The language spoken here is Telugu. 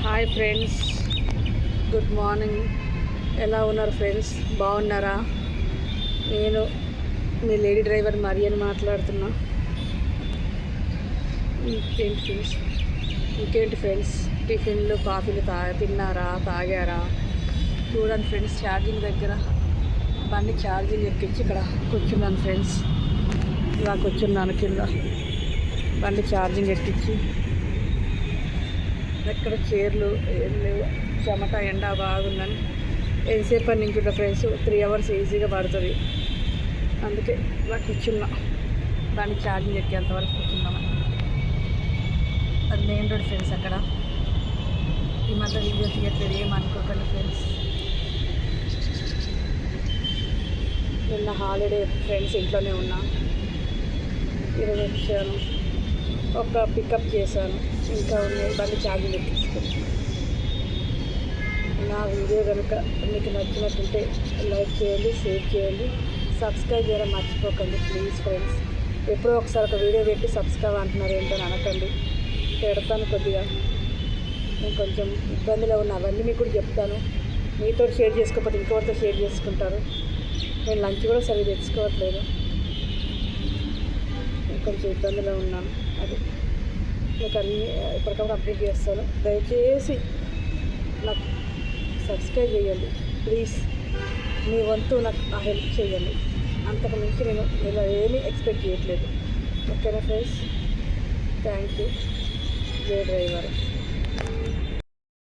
Hi friends, good morning. ఎలా ఉన్నారు ఫ్రెండ్స్? బాగున్నారా? నేను మీ లేడీ డ్రైవర్ మరియని మాట్లాడుతున్నా. ఇంకేంటి ఫ్రెండ్స్, టిఫిన్లు కాఫీలు తిన్నారా, తాగారా? చూడండి ఫ్రెండ్స్, ఛార్జింగ్ దగ్గర బండి ఛార్జింగ్ ఎక్కించి ఇక్కడ కూర్చున్నాను ఫ్రెండ్స్. ఇలా కూర్చున్నాను కింద బండి ఛార్జింగ్ ఎక్కించి. ఎక్కడ చీరలు ఏం లేవు, చెమట ఎండ బాగుందని ఎంతసేపు అని నించుంటా ఫ్రెండ్స్. 3 hours ఈజీగా పడుతుంది. అందుకే ఇలా కూర్చున్నా, దాన్ని ఛార్జింగ్ ఎక్కేంతవరకు కూర్చున్నామని. అది మెయిన్ రోడ్ ఫ్రెండ్స్. అక్కడ ఈ మధ్య వీడియో తీయట్లేదు, ఏమనుకోకండి ఫ్రెండ్స్. నిన్న హాలిడే ఫ్రెండ్స్, ఇంట్లోనే ఉన్నా. ఈరోజు వచ్చాను, ఒక పికప్ చేశాను, ఇంకా ఉన్నాయి. బండి ఛార్జింగ్ ఎక్కించుకుని. నా వీడియో కనుక మీకు నచ్చినట్టుంటే లైక్ చేయండి, షేర్ చేయండి, సబ్స్క్రైబ్ చేయడం మర్చిపోకండి ప్లీజ్ ఫ్రెండ్స్. ఎప్పుడో ఒకసారి ఒక వీడియో పెట్టి సబ్స్క్రైబ్ అంటున్నారు ఏంటని అనకండి, పెడతాను. కొద్దిగా నేను కొంచెం ఇబ్బందిలో ఉన్న అవన్నీ మీకు కూడా చెప్తాను. మీతో షేర్ చేసుకోకపోతే ఇంకొకరితో షేర్ చేసుకుంటారు. నేను లంచ్ కూడా సరిగ్గా తెచ్చుకోవట్లేదు, కొంచెం ఇబ్బందిలో ఉన్నాను. అది మీకు అన్నీ ఇప్పటికప్పుడు అప్డేట్ చేస్తాను. దయచేసి నాకు సబ్స్క్రైబ్ చేయండి ప్లీజ్. మీ వంతు నాకు ఆ హెల్ప్ చేయండి. అంతకు మించి నేను ఇలా ఏమీ ఎక్స్పెక్ట్ చేయట్లేదు. ఓకేనా ఫ్రెండ్స్? Thank you. జై డ్రైవర్.